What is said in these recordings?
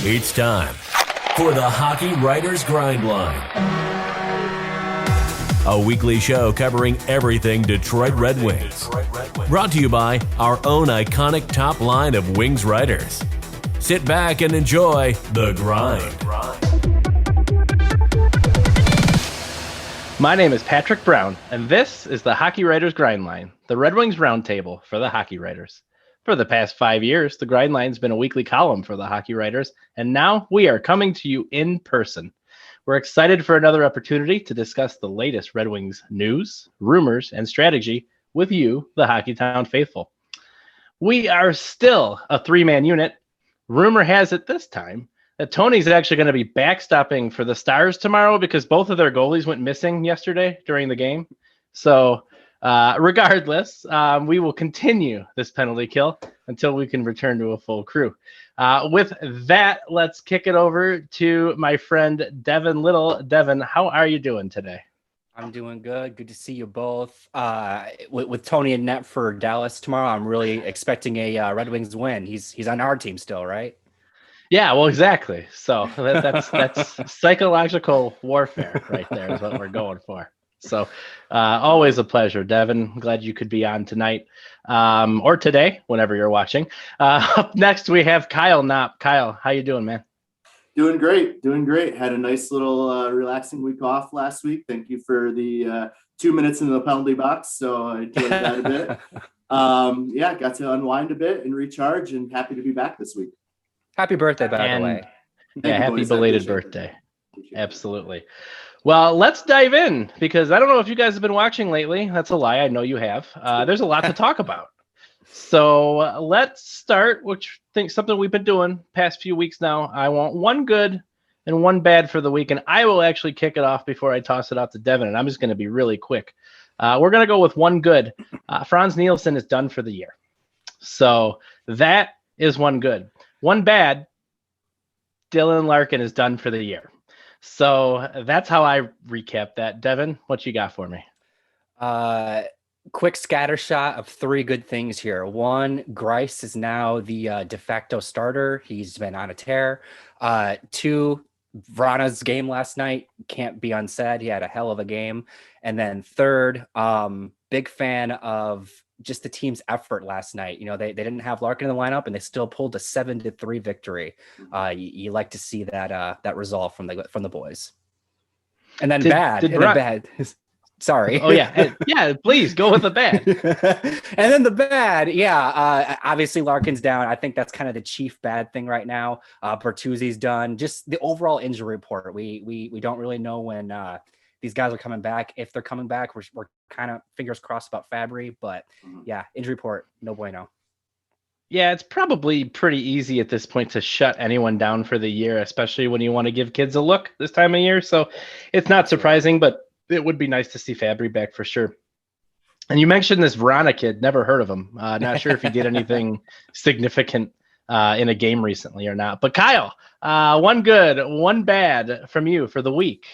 It's time for the Hockey Writers Grindline, a weekly show covering everything Detroit Red Wings. Brought to you by our own iconic top line of Wings writers. Sit back and enjoy The Grind. My name is Patrick Brown, and this is the Hockey Writers Grindline, the Red Wings roundtable for the hockey writers. For the past 5 years, the Grindline's been a weekly column for the hockey writers, and now we are coming to you in person. We're excited for another opportunity to discuss the latest Red Wings news, rumors, and strategy with you, the Hockey Town faithful. We are still a three-man unit. Rumor has it this time that Tony's actually going to be backstopping for the Stars tomorrow because both of their goalies went missing yesterday during the game. So regardless, we will continue this penalty kill until we can return to a full crew. With that, let's kick it over to my friend Devin Little. Devin, how are you doing today? I'm doing good. Good to see you both. With Tony and Net for Dallas tomorrow, I'm really expecting a Red Wings win. He's on our team still, right? Yeah, well, exactly. So that's psychological warfare right there is what we're going for. So always a pleasure, Devin. Glad you could be on tonight or today, whenever you're watching. Up next, we have Kyle Knopp. Kyle, how you doing, man? Doing great. Had a nice little relaxing week off last week. Thank you for the 2 minutes in the penalty box. So I enjoyed that a bit. Got to unwind a bit and recharge, and happy to be back this week. Happy birthday, by the way. Yeah, happy belated birthday. Absolutely. Well, let's dive in because I don't know if you guys have been watching lately. That's a lie. I know you have. There's a lot to talk about. So let's start, which I think something we've been doing past few weeks now. I want one good and one bad for the week, and I will actually kick it off before I toss it out to Devin, and I'm just going to be really quick. We're going to go with one good. Frans Nielsen is done for the year. So that is one good. One bad, Dylan Larkin is done for the year. So that's how I recap that. Devin, what you got for me? Quick scatter shot of three good things here. One, Greiss is now the de facto starter. He's been on a tear. Two, Vrana's game last night can't be unsaid. He had a hell of a game. And then third, big fan of just the team's effort last night. You know, they didn't have Larkin in the lineup and they still pulled a 7-3 victory. You like to see that resolve from the boys. And then bad. Sorry. Oh yeah. Yeah, please go with the bad. And then the bad. Yeah. Obviously Larkin's down. I think that's kind of the chief bad thing right now. Bertuzzi's done. Just the overall injury report. We don't really know when these guys are coming back. If they're coming back, we're kind of fingers crossed about Fabry, but yeah, injury report, no bueno. Yeah, it's probably pretty easy at this point to shut anyone down for the year, especially when you want to give kids a look this time of year. So it's not surprising, but it would be nice to see Fabry back for sure. And you mentioned this Vrana kid, never heard of him. Not sure if he did anything significant in a game recently or not. But Kyle, one good, one bad from you for the week.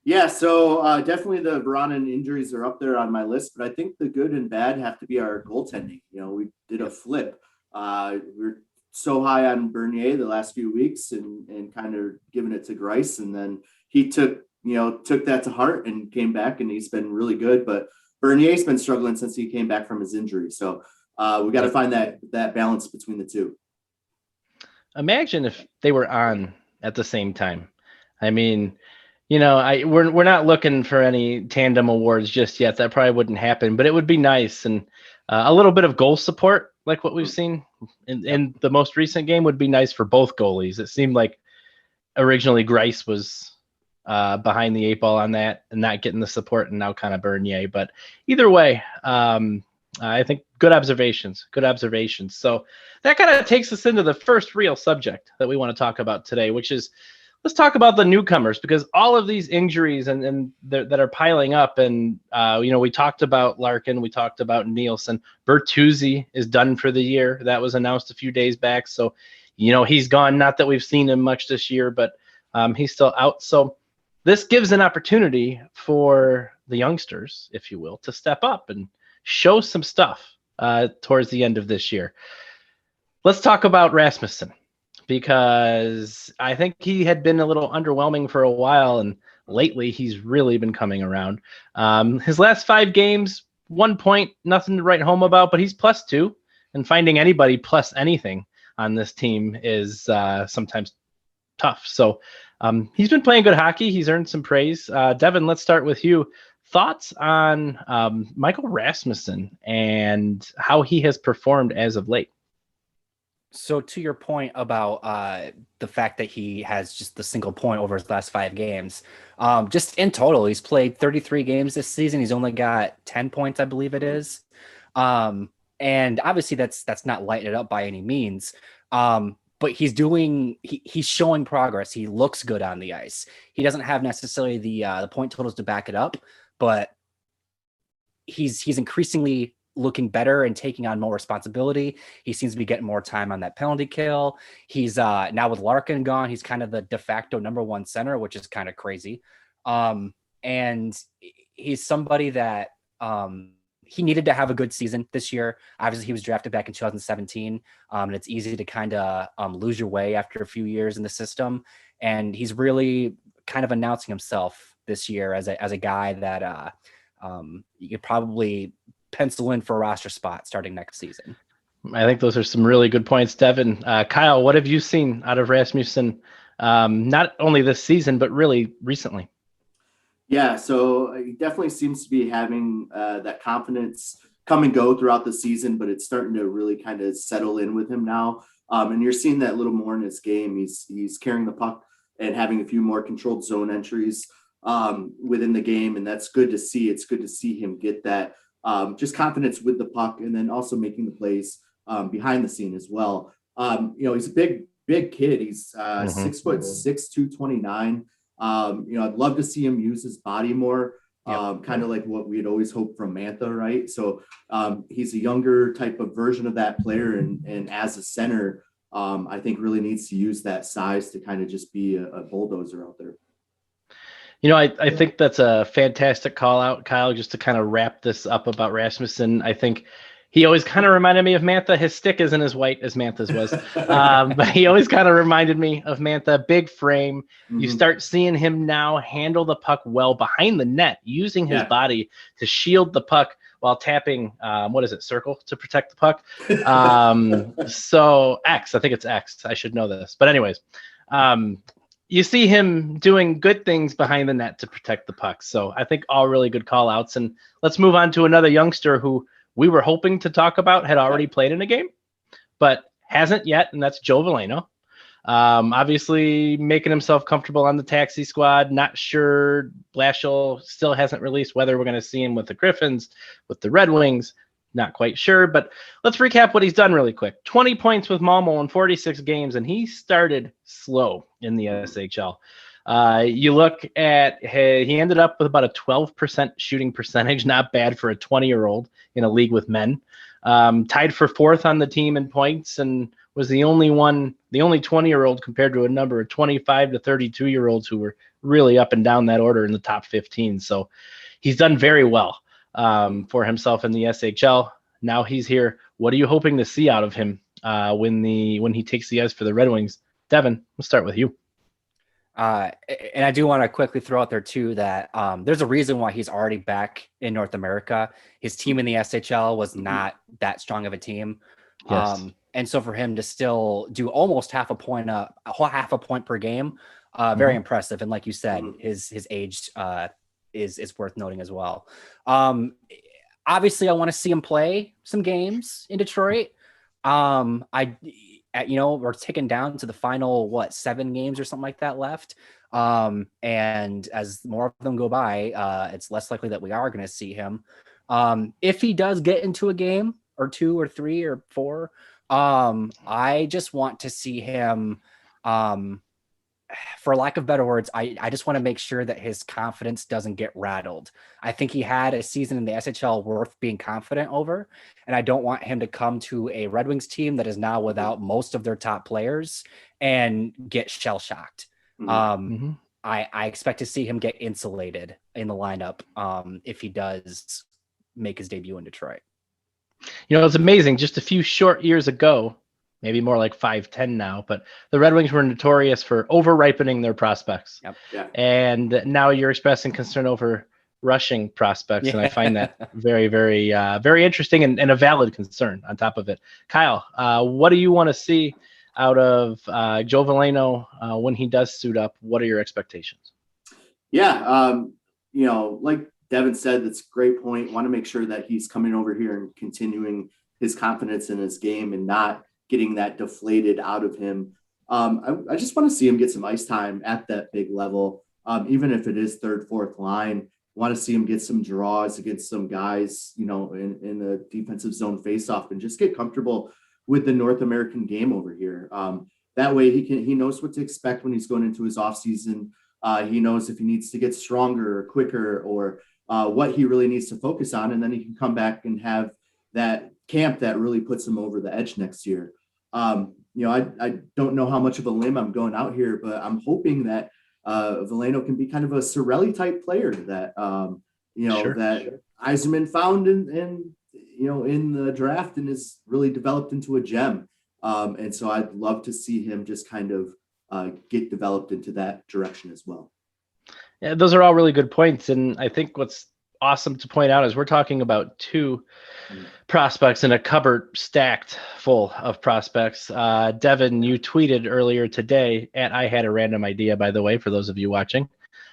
Yeah, so definitely the Vrana injuries are up there on my list, but I think the good and bad have to be our goaltending. You know, we did a flip. We're so high on Bernier the last few weeks and kind of giving it to Greiss, and then he took that to heart and came back, and he's been really good. But Bernier's been struggling since he came back from his injury, so we got to find that balance between the two. Imagine if they were on at the same time. I mean, you know, we're not looking for any tandem awards just yet. That probably wouldn't happen, but it would be nice. And a little bit of goal support, like what we've seen in the most recent game, would be nice for both goalies. It seemed like originally Greiss was behind the eight ball on that and not getting the support, and now kind of Bernier. But either way, I think good observations. So that kind of takes us into the first real subject that we want to talk about today, which is, let's talk about the newcomers, because all of these injuries and that are piling up. And, we talked about Larkin, we talked about Nielsen. Bertuzzi is done for the year. That was announced a few days back. So, he's gone. Not that we've seen him much this year, but he's still out. So this gives an opportunity for the youngsters, if you will, to step up and show some stuff towards the end of this year. Let's talk about Rasmussen. because I think he had been a little underwhelming for a while, and lately he's really been coming around. His last 5 games, 1 point, nothing to write home about, but he's +2, and finding anybody plus anything on this team is sometimes tough. So he's been playing good hockey. He's earned some praise. Devin, let's start with you. Thoughts on Michael Rasmussen and how he has performed as of late? So to your point about the fact that he has just the single point over his last 5 games, just in total, he's played 33 games this season. He's only got 10 points, I believe it is. And obviously that's not lighting it up by any means. But he's showing progress. He looks good on the ice. He doesn't have necessarily the point totals to back it up, but he's increasingly looking better and taking on more responsibility. He seems to be getting more time on that penalty kill. He's now with Larkin gone, he's kind of the de facto number 1 center, which is kind of crazy. And he's somebody that he needed to have a good season this year. Obviously, he was drafted back in 2017, and it's easy to kind of lose your way after a few years in the system. And he's really kind of announcing himself this year as a guy that you could probably pencil in for a roster spot starting next season. I think those are some really good points, Devin. Kyle, what have you seen out of Rasmussen, not only this season, but really recently? Yeah, so he definitely seems to be having that confidence come and go throughout the season, but it's starting to really kind of settle in with him now. And you're seeing that a little more in his game. He's carrying the puck and having a few more controlled zone entries within the game, and that's good to see. It's good to see him get that just confidence with the puck, and then also making the plays behind the scene as well. He's a big kid. He's 6'6", 229. I'd love to see him use his body more, kind of like what we'd always hoped from Mantha, right? So he's a younger type of version of that player, and as a center, I think really needs to use that size to kind of just be a bulldozer out there. I think that's a fantastic call out, Kyle, just to kind of wrap this up about Rasmussen. I think he always kind of reminded me of Mantha. His stick isn't as white as Mantha's was, but he always kind of reminded me of Mantha. Big frame. Mm-hmm. You start seeing him now handle the puck well behind the net, using his body to shield the puck while tapping, circle to protect the puck. So X, I think it's X. I should know this. But anyways, you see him doing good things behind the net to protect the puck. So I think all really good call outs. And let's move on to another youngster who we were hoping to talk about, had already played in a game, but hasn't yet, and that's Joe Veleno. Obviously making himself comfortable on the taxi squad. Not sure, Blashill still hasn't released whether we're going to see him with the Griffins, with the Red Wings. Not quite sure, but let's recap what he's done really quick. 20 points with Malmo in 46 games, and he started slow in the SHL. You look at, he ended up with about a 12% shooting percentage, not bad for a 20-year-old in a league with men. Tied for 4th on the team in points, and was the only 20-year-old compared to a number of 25 to 32-year-olds who were really up and down that order in the top 15. So he's done very well for himself in the SHL. Now he's here. What are you hoping to see out of him when he takes the ice for the Red Wings? Devin, we'll start with you. And I do want to quickly throw out there too that there's a reason why he's already back in North America. His team in the SHL was not that strong of a team. Yes. And so for him to still do almost half a point per game, very impressive. And like you said, his age is worth noting as well. Obviously, I want to see him play some games in Detroit. We're ticking down to the final 7 games or something like that left. And as more of them go by, it's less likely that we are going to see him. If he does get into a game or 2 or 3 or 4, I just want to see him. For lack of better words, I just want to make sure that his confidence doesn't get rattled. I think he had a season in the SHL worth being confident over, and I don't want him to come to a Red Wings team that is now without most of their top players and get shell-shocked. I expect to see him get insulated in the lineup if he does make his debut in Detroit. It's amazing. Just a few short years ago, maybe more like 5'10" now, but the Red Wings were notorious for over ripening their prospects. Yep. Yeah. And now you're expressing concern over rushing prospects. And I find that very, very, very interesting and a valid concern on top of it. Kyle, what do you want to see out of Joe Veleno when he does suit up? What are your expectations? Yeah. Like Devin said, that's a great point. Want to make sure that he's coming over here and continuing his confidence in his game and not getting that deflated out of him. I just want to see him get some ice time at that big level, even if it is third, fourth line. Want to see him get some draws against some guys, in the defensive zone faceoff and just get comfortable with the North American game over here. That way he knows what to expect when he's going into his offseason. He knows if he needs to get stronger or quicker or what he really needs to focus on. And then he can come back and have that camp that really puts him over the edge next year. I don't know how much of a limb I'm going out here, but I'm hoping that Velleno can be kind of a Cirelli type player that, that Yzerplan found in the draft and is really developed into a gem. And so I'd love to see him just kind of get developed into that direction as well. Yeah, those are all really good points. And I think what's awesome to point out is we're talking about two prospects in a cupboard stacked full of prospects. Devin, you tweeted earlier today, and I had a random idea, by the way, for those of you watching,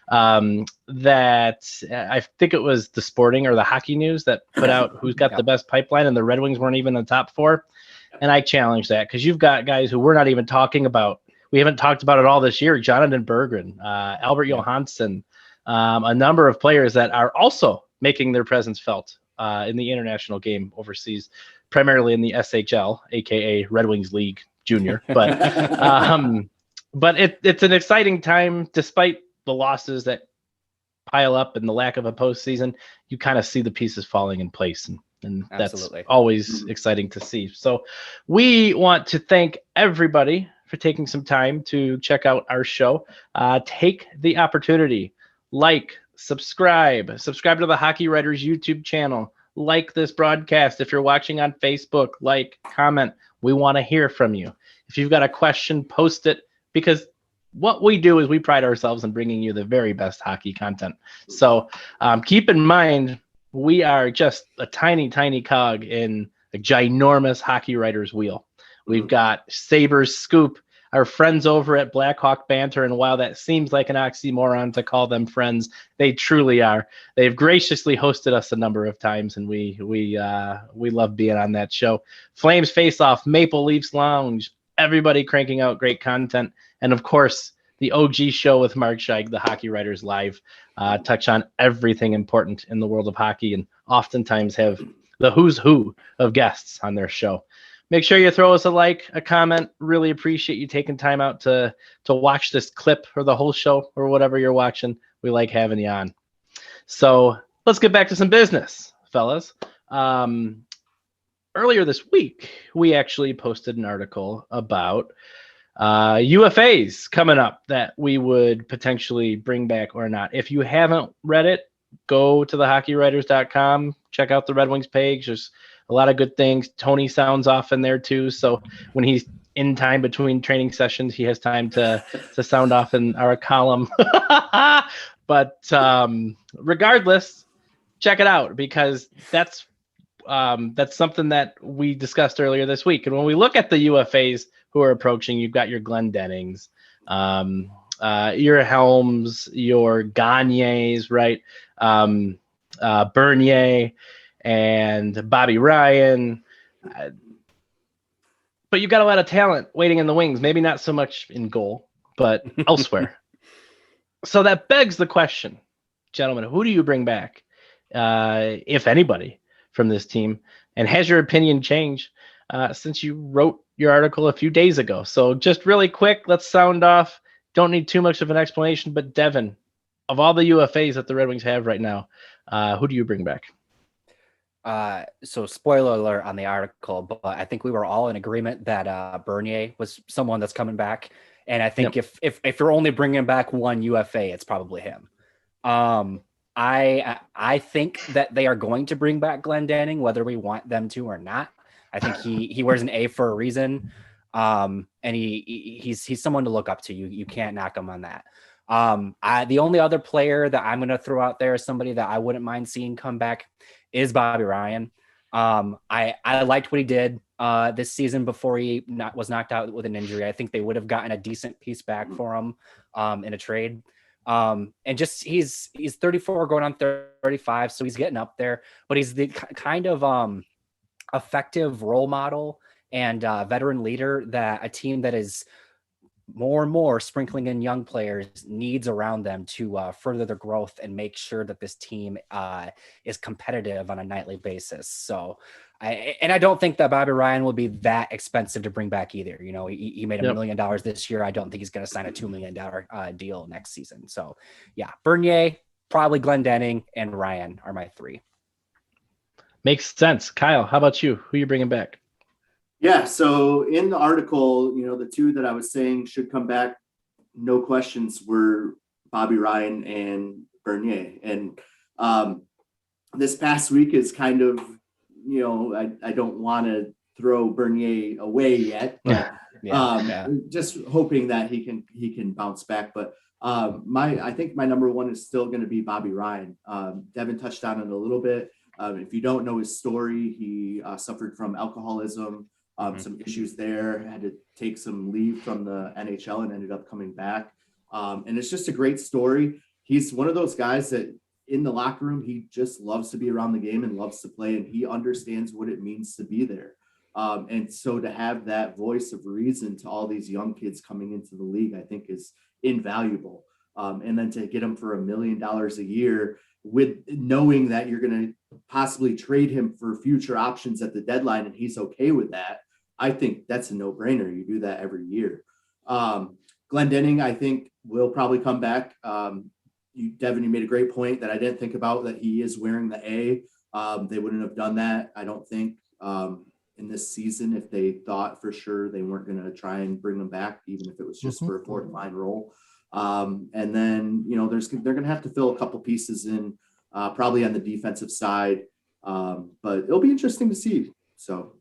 that I think it was the Sporting or the Hockey News that put out who's got the best pipeline, and the Red Wings weren't even in the top four. And I challenge that because you've got guys who we're not even talking about. We haven't talked about it all this year. Jonathan Berggren, Albert Johansson, a number of players that are also making their presence felt in the international game overseas, primarily in the SHL, aka Red Wings League Junior. But it's an exciting time, despite the losses that pile up and the lack of a postseason. You kind of see the pieces falling in place, and that's always exciting to see. So we want to thank everybody for taking some time to check out our show. Take the opportunity, subscribe to the Hockey Writers YouTube channel, like this broadcast. If you're watching on Facebook, comment. We want to hear from you. If you've got a question, post it, because what we do is we pride ourselves in bringing you the very best hockey content. So keep in mind, we are just a tiny, tiny cog in a ginormous Hockey Writers wheel. We've got Sabres Scoop, our friends over at Blackhawk Banter, and while that seems like an oxymoron to call them friends, they truly are. They've graciously hosted us a number of times, and we love being on that show. Flames Face Off, Maple Leafs Lounge, everybody cranking out great content, and of course the OG show with Mark Scheig, the Hockey Writers Live, touch on everything important in the world of hockey, and oftentimes have the who's who of guests on their show. Make sure you throw us a comment. Really appreciate you taking time out to watch this clip or the whole show or whatever you're watching. We like having you on. So let's get back to some business, fellas. Earlier this week, we actually posted an article about UFAs coming up that we would potentially bring back or not. If you haven't read it, go to thehockeywriters.com, check out the Red Wings page. There's a lot of good things. Tony sounds off in there too. So when he's in time between training sessions, he has time to sound off in our column. But regardless, check it out, because that's something that we discussed earlier this week. And when we look at the UFAs who are approaching, you've got your Glendennings, your Helms, your Gagnes, right? Bernier and Bobby Ryan. But you've got a lot of talent waiting in the wings, maybe not so much in goal, but elsewhere. So that begs the question, gentlemen, who do you bring back, if anybody, from this team? And has your opinion changed since you wrote your article a few days ago? So just really quick, let's sound off. Don't need too much of an explanation, but Devin, of all the UFAs that the Red Wings have right now, who do you bring back? So spoiler alert on the article, but I think we were all in agreement that Bernier was someone that's coming back. And I think if you're only bringing back one UFA, it's probably him. I think that they are going to bring back Glendening, whether we want them to or not. I think he wears an A for a reason. And he's someone to look up to. You can't knock him on that. The only other player that I'm going to throw out there is somebody that I wouldn't mind seeing come back is Bobby Ryan. I liked what he did this season before he was knocked out with an injury. I think they would have gotten a decent piece back for him in a trade. And just he's 34 going on 35, so he's getting up there, but he's the kind of effective role model and veteran leader that a team that is more and more sprinkling in young players needs around them to further their growth and make sure that this team is competitive on a nightly basis. So I don't think that Bobby Ryan will be that expensive to bring back either. You know, he made $1 million this year. I don't think he's going to sign a $2 million deal next season. So yeah, Bernier, probably Glendening, and Ryan are my three. Makes sense. Kyle, how about you? Who are you bringing back? Yeah, so in the article, the two that I was saying should come back, no questions, were Bobby Ryan and Bernier. And this past week is kind of, I don't want to throw Bernier away yet, but just hoping that he can bounce back. But I think my number one is still going to be Bobby Ryan. Devin touched on it a little bit. If you don't know his story, he suffered from alcoholism. Some issues there, had to take some leave from the NHL and ended up coming back. And it's just a great story. He's one of those guys that in the locker room, he just loves to be around the game and loves to play, and he understands what it means to be there. And so to have that voice of reason to all these young kids coming into the league, I think is invaluable. And then to get him for $1 million a year with knowing that you're going to possibly trade him for future options at the deadline, and he's okay with that, I think that's a no-brainer. You do that every year. Glendening, I think, will probably come back. Devin, you made a great point that I didn't think about, that he is wearing the A. They wouldn't have done that, I don't think, in this season if they thought for sure they weren't going to try and bring him back, even if it was just for a fourth line role. And then, they're going to have to fill a couple pieces in, probably on the defensive side. But it'll be interesting to see. So.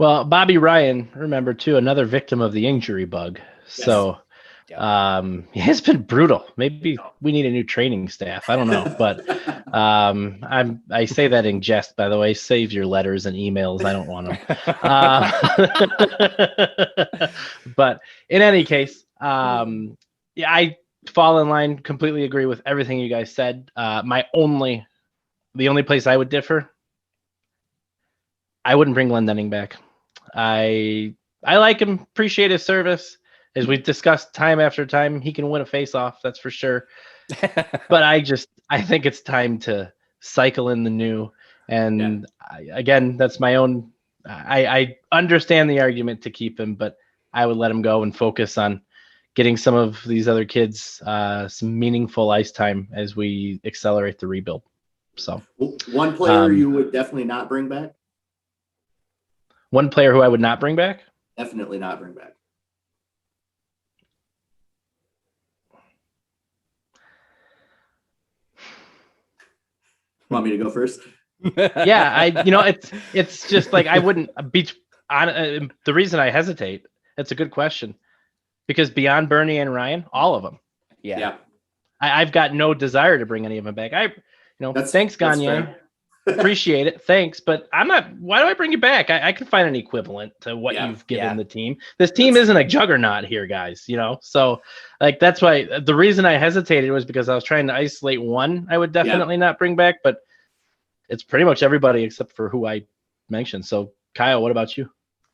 Well, Bobby Ryan, remember too, another victim of the injury bug. Yes. So it's been brutal. Maybe we need a new training staff. I don't know, but I say that in jest, by the way. Save your letters and emails. I don't want them. But in any case, I fall in line. Completely agree with everything you guys said. The only place I would differ, I wouldn't bring Glendening back. I like him, appreciate his service. As we've discussed time after time, he can win a face-off, that's for sure. But I think it's time to cycle in the new. And again, that's my own. I understand the argument to keep him, but I would let him go and focus on getting some of these other kids some meaningful ice time as we accelerate the rebuild. So, one player you would definitely not bring back. One player who I would not bring back? Definitely not bring back. Want me to go first? Yeah, it's just like I wouldn't be on. The reason I hesitate, it's a good question, because beyond Bernie and Ryan, all of them. Yeah. I've got no desire to bring any of them back. Thanks, Gagne. Appreciate it. Thanks. But I'm not, why do I bring you back? I can find an equivalent to what you've given the team. This team isn't a juggernaut here, guys, So like, that's why the reason I hesitated was because I was trying to isolate one I would definitely not bring back, but it's pretty much everybody except for who I mentioned. So Kyle, what about you?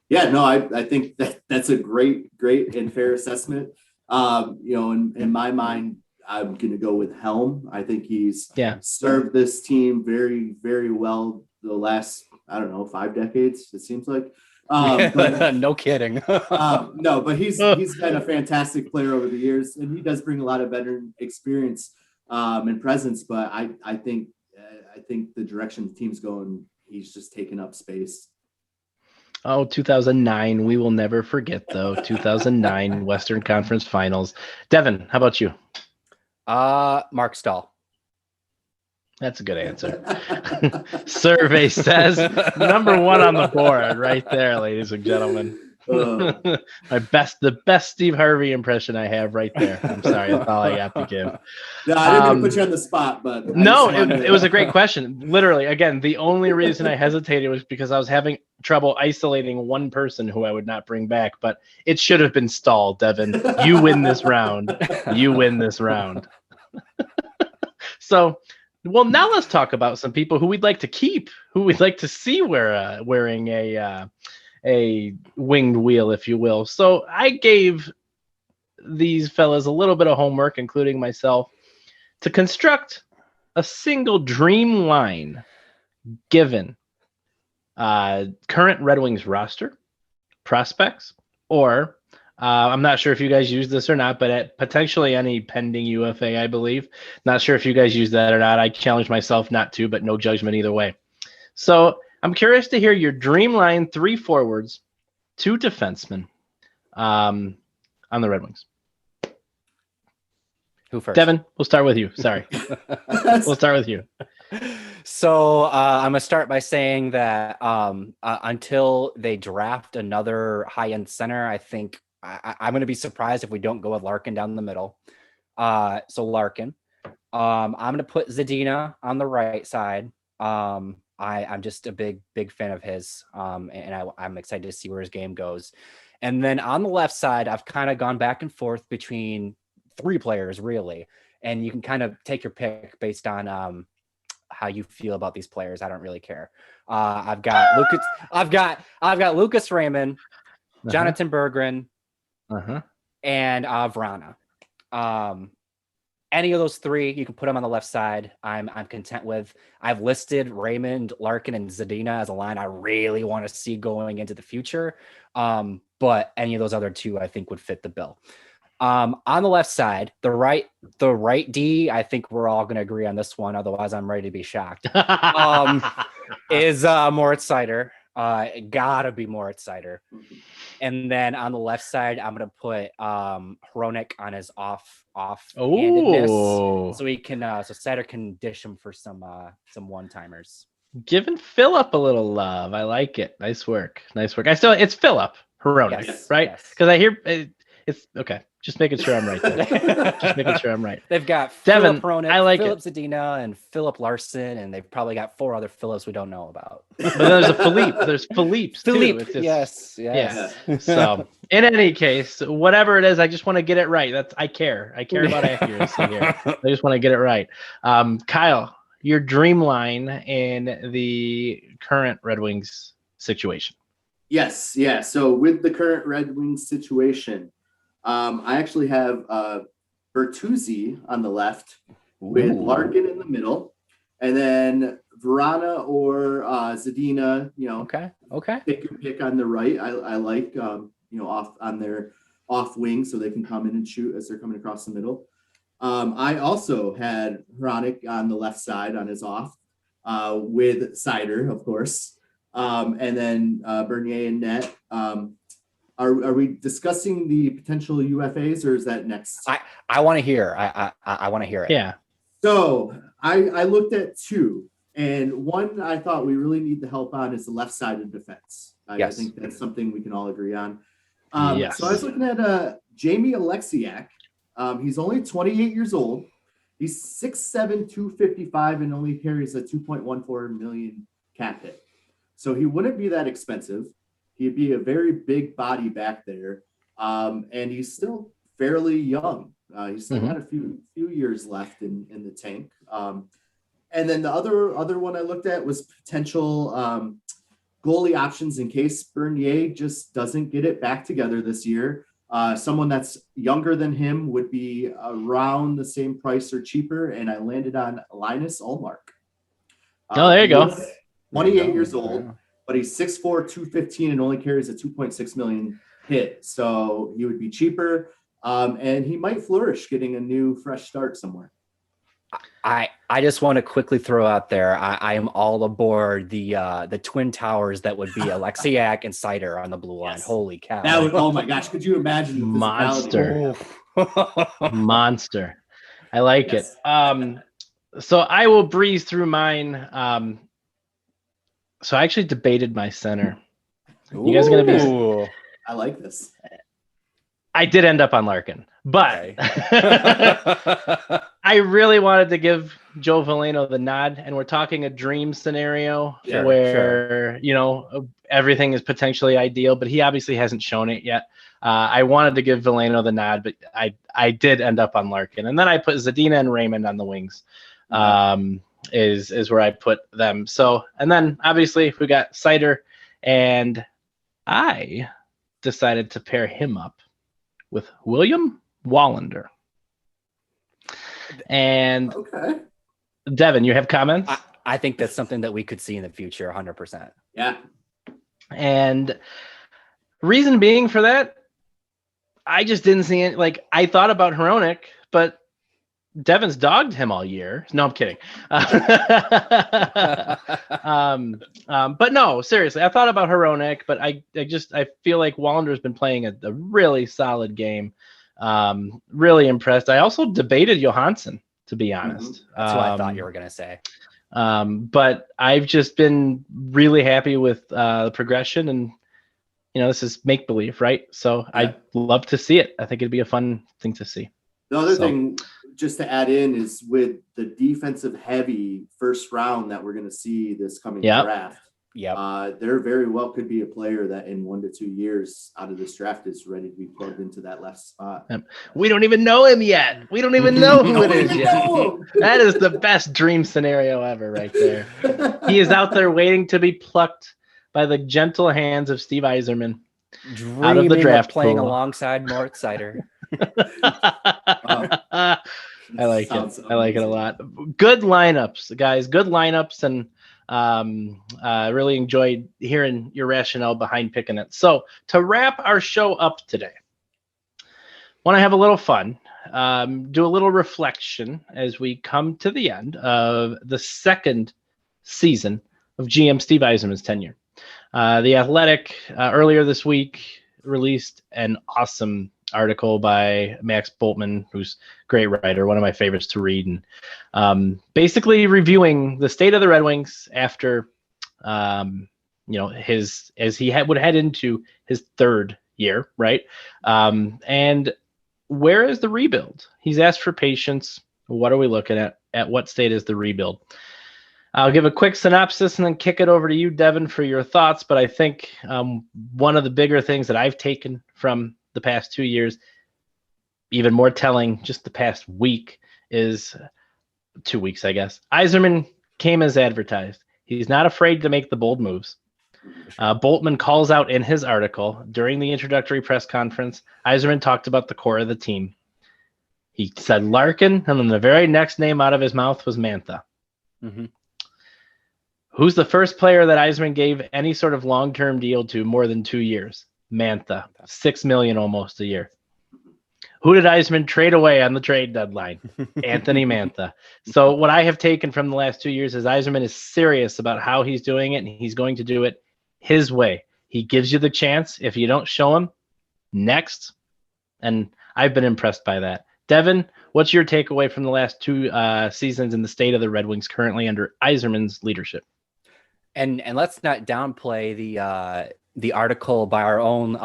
Yeah, no, I think that's a great and fair assessment. In my mind, I'm going to go with Helm. I think he's served this team very, very well the last, 5 decades, it seems like. But, no kidding. No, but he's been a fantastic player over the years, and he does bring a lot of veteran experience and presence. But I think the direction the team's going, he's just taking up space. Oh, 2009. We will never forget, though. 2009 Western Conference Finals. Devin, how about you? Mark Stahl. That's a good answer. Survey says number one on the board right there, ladies and gentlemen. The best Steve Harvey impression I have right there. I'm sorry, that's all I got to give. No, I didn't mean to put you on the spot, but No, it was a great question. Literally, again, the only reason I hesitated was because I was having trouble isolating one person who I would not bring back, but it should have been Stahl, Devin. You win this round. You win this round. So, well, now let's talk about some people who we'd like to keep, who we'd like to see wearing a winged wheel, if you will. So I gave these fellas a little bit of homework, including myself, to construct a single dream line given current Red Wings roster, prospects, or I'm not sure if you guys use this or not, but at potentially any pending UFA, I believe. Not sure if you guys use that or not. I challenge myself not to, but no judgment either way. So I'm curious to hear your dream line: 3 forwards, 2 defensemen on the Red Wings. Who first? Devin, we'll start with you. Sorry. We'll start with you. So I'm going to start by saying that until they draft another high-end center, I think I'm going to be surprised if we don't go with Larkin down the middle. So Larkin. I'm going to put Zadina on the right side. I'm just a big fan of his, and I'm excited to see where his game goes. And then on the left side, I've kind of gone back and forth between 3 players, really. And you can kind of take your pick based on how you feel about these players. I don't really care. I've got Lucas. I've got Lucas Raymond, Jonathan Berggren, and Vrana. Any of those 3, you can put them on the left side. I'm content with. I've listed Raymond, Larkin, and Zadina as a line I really want to see going into the future. But any of those other 2, I think, would fit the bill. On the left side, the right D, I think we're all going to agree on this one. Otherwise, I'm ready to be shocked. Is Moritz Seider. Gotta be Moritz Seider. And then on the left side, I'm going to put Hronik on his off-handedness, so he can so Seider can dish him for some one-timers. Giving Phillip a little love. I like it. Nice work. It's Phillip Hronik, yes, right? Because I hear it's okay. Just making sure I'm right there. Just making sure I'm right. They've got Devin, Philip Hronik, I like Philip Zadina, and Philip Larson, and they've probably got 4 other Phillips we don't know about. But there's a Philippe. There's Philippe's too. Yes. Yeah. So in any case, whatever it is, I just want to get it right. I care about accuracy here. I just want to get it right. Kyle, your dream line in the current Red Wings situation. Yes. Yeah. So with the current Red Wings situation, I actually have Bertuzzi on the left with Larkin in the middle, and then Vrana or Zadina, Okay. Pick on the right. I like, off on their off wing so they can come in and shoot as they're coming across the middle. I also had Hronik on the left side on his off with Seider, of course, and then Bernier and net. Are we discussing the potential UFAs, or is that next? I want to hear. I want to hear it. Yeah. So I looked at 2, and one I thought we really need the help on is the left side of defense. I think that's something we can all agree on. Yes. So I was looking at Jamie Alexiak. He's only 28 years old. He's 6'7", 255, and only carries a $2.14 million cap hit. So he wouldn't be that expensive. He'd be a very big body back there, and he's still fairly young. He's still got a few years left in the tank. And then the other one I looked at was potential goalie options in case Bernier just doesn't get it back together this year. Someone that's younger than him would be around the same price or cheaper, and I landed on Linus Ullmark. There you go. 28 years old. But he's 6'4", 215, and only carries a $2.6 million hit. So he would be cheaper, and he might flourish getting a new, fresh start somewhere. I just want to quickly throw out there, I am all aboard the twin towers that would be Alexiak and Seider on the blue line. Holy cow! That would, oh my gosh, could you imagine? Monster. I like it. So I will breeze through mine. So I actually debated my center. You guys are gonna be I like this. I did end up on Larkin, but Okay. I really wanted to give Joe Veleno the nod, and we're talking a dream scenario Sure, where everything is potentially ideal, but he obviously hasn't shown it yet. I wanted to give Vellano the nod, but I did end up on Larkin, and then I put Zadina and Raymond on the wings. Is where I put them. So, and then obviously we got Cider, and I decided to pair him up with William Wallander. And Okay. Devin, you have comments? I think that's something that we could see in the future, 100%. Yeah. And reason being for that, I just didn't see it. Like, I thought about Hronek, but Devin's dogged him all year. No, I'm kidding. But no, seriously, I thought about Hronek, but I feel like Wallander's been playing a really solid game. Really impressed. I also debated Johansson, to be honest. That's what I thought you were going to say. But I've just been really happy with the progression, and this is make believe, right? So I'd love to see it. I think it'd be a fun thing to see. The other thing, just to add in, is with the defensive heavy first round that we're going to see this coming draft. There very well could be a player that in 1 to 2 years out of this draft is ready to be plugged into that left spot. We don't even know him yet. We don't even know who it is yet. That is the best dream scenario ever right there. He is out there waiting to be plucked by the gentle hands of Steve Yzerman out of the draft playing pool. alongside Mort Sider. I like it. I like it a lot. Good lineups, guys. Good lineups, and really enjoyed hearing your rationale behind picking it. So to wrap our show up today, want to have a little fun, do a little reflection as we come to the end of the second season of GM Steve Yzerman's tenure. The Athletic earlier this week released an awesome article by Max Boltman, who's a great writer, one of my favorites to read, and basically reviewing the state of the Red Wings after would head into his third year, right? And where is the rebuild? He's asked for patience. What are we looking at? At what state is the rebuild? I'll give a quick synopsis and then kick it over to you, Devin, for your thoughts. But I think one of the bigger things that I've taken from the past 2 years, even more telling just the past week, is 2 weeks, I guess. Yzerman came as advertised. He's not afraid to make the bold moves. Boltman calls out in his article during the introductory press conference, Yzerman talked about the core of the team. He said Larkin, and then the very next name out of his mouth was Mantha. Mm-hmm. Who's the first player that Yzerman gave any sort of long-term deal to more than 2 years? Mantha, $6 million almost a year. Who did Yzerman trade away on the trade deadline? Anthony Mantha. So what I have taken from the last 2 years is Yzerman is serious about how he's doing it, and he's going to do it his way. He gives you the chance. If you don't show him, next. And I've been impressed by that. Devin, what's your takeaway from the last 2 seasons in the state of the Red Wings currently under Yzerman's leadership? And let's not downplay the article by our own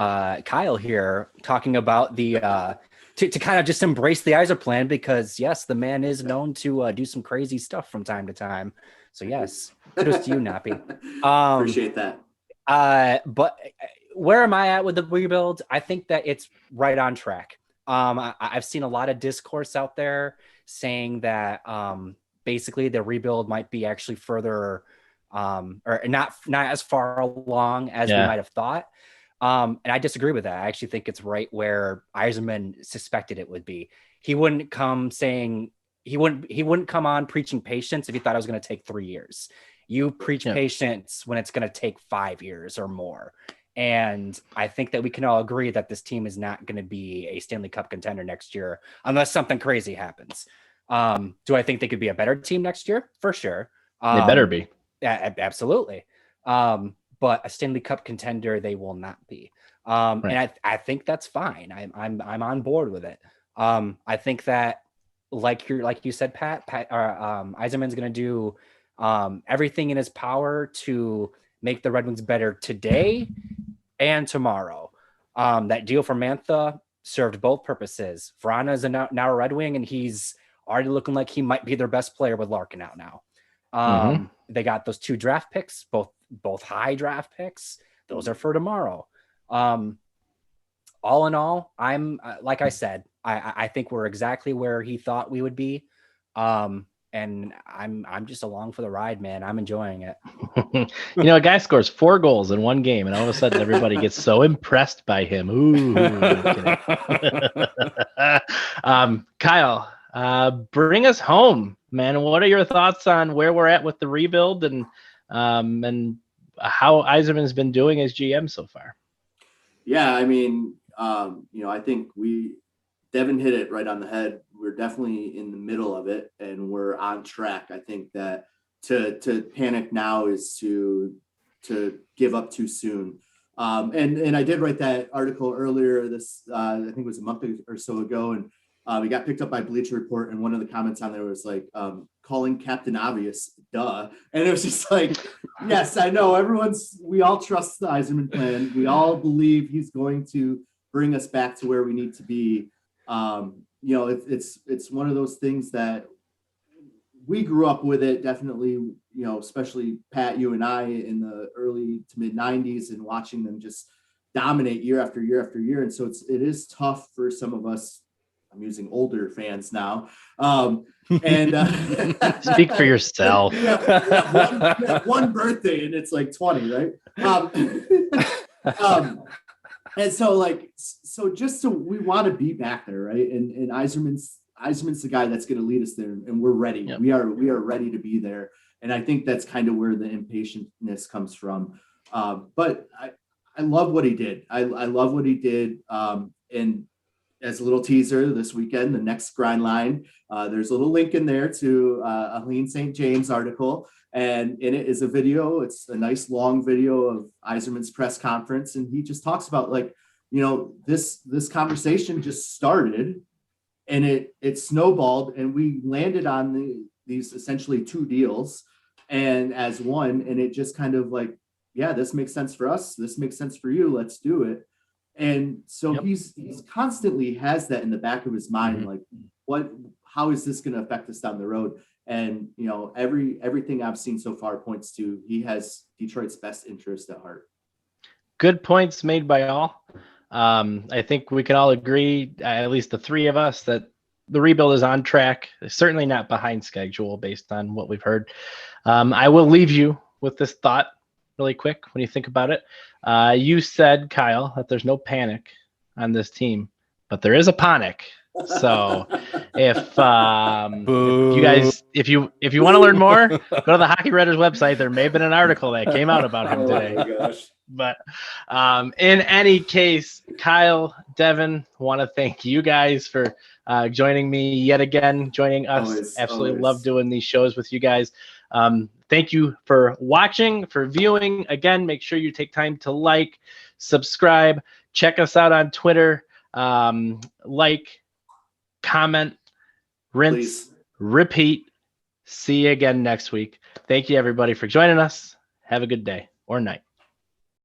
Kyle here, talking about the to kind of just embrace the Yzerplan, because yes, the man is known to do some crazy stuff from time to time. So yes, kudos to you, Knoppy. Appreciate that. But where am I at with the rebuild? I think that it's right on track. I've seen a lot of discourse out there saying that basically the rebuild might be actually further or not as far along as we might have thought. And I disagree with that. I actually think it's right where Yzerman suspected it would be. He wouldn't come on preaching patience if he thought it was going to take 3 years. You preach patience when it's going to take 5 years or more. And I think that we can all agree that this team is not going to be a Stanley Cup contender next year unless something crazy happens. Do I think they could be a better team next year? For sure. They better be. Yeah, absolutely. But a Stanley Cup contender, they will not be. Right. And I think that's fine. I'm on board with it. I think that like you said, Pat Yzerman's going to do everything in his power to make the Red Wings better today and tomorrow. That deal for Mantha served both purposes. Vrana is now a Red Wing, and he's already looking like he might be their best player with Larkin out now. They got those 2 draft picks, both high draft picks. Those are for tomorrow. All in all, I'm like I said, I think we're exactly where he thought we would be. And I'm just along for the ride, man. I'm enjoying it. A guy scores 4 goals in one game, and all of a sudden everybody gets so impressed by him. Ooh, no kidding. Kyle, bring us home, man. What are your thoughts on where we're at with the rebuild and how Yzerman's been doing as GM so far? Yeah, I mean, I think Devin hit it right on the head. We're definitely in the middle of it, and we're on track. I think that to panic now is to give up too soon. And I did write that article earlier. I think it was a month or so ago, and we got picked up by Bleacher Report, and one of the comments on there was like, calling Captain Obvious, duh. And it was just like, yes, I know we all trust the Yzerman plan. We all believe he's going to bring us back to where we need to be. It's one of those things that we grew up with it, definitely, especially Pat, you and I in the early to mid 90s, and watching them just dominate year after year after year. And so it is tough for some of us. I'm using older fans now. Speak for yourself. One birthday and it's like 20, right? And so we want to be back there, right? And Yzerman's the guy that's going to lead us there, and we're ready. Yep. We are ready to be there. And I think that's kind of where the impatientness comes from. But I love what he did. I love what he did. And as a little teaser this weekend, the next grind line, there's a little link in there to a Helene St. James article. And in it is a video. It's a nice long video of Yzerman's press conference. And he just talks about this conversation just started, and it snowballed, and we landed on these essentially 2 deals and as one. And it just kind of like, yeah, this makes sense for us. This makes sense for you. Let's do it. And so Yep. he's constantly has that in the back of his mind, like, how is this going to affect us down the road? And, everything I've seen so far points to he has Detroit's best interest at heart. Good points made by all. I think we can all agree, at least the 3 of us, that the rebuild is on track. Certainly not behind schedule based on what we've heard. I will leave you with this thought really quick when you think about it. You said, Kyle, that there's no panic on this team, but there is a panic. So if you guys, if you want to learn more, go to the Hockey Writers website. There may have been an article that came out about him today. Oh my gosh. But in any case, Kyle, Devin, want to thank you guys for joining me yet again, joining us. Absolutely love doing these shows with you guys. Thank you for watching, for viewing. Again, make sure you take time to like, subscribe, check us out on Twitter, comment, rinse, repeat. See you again next week. Thank you, everybody, for joining us. Have a good day or night.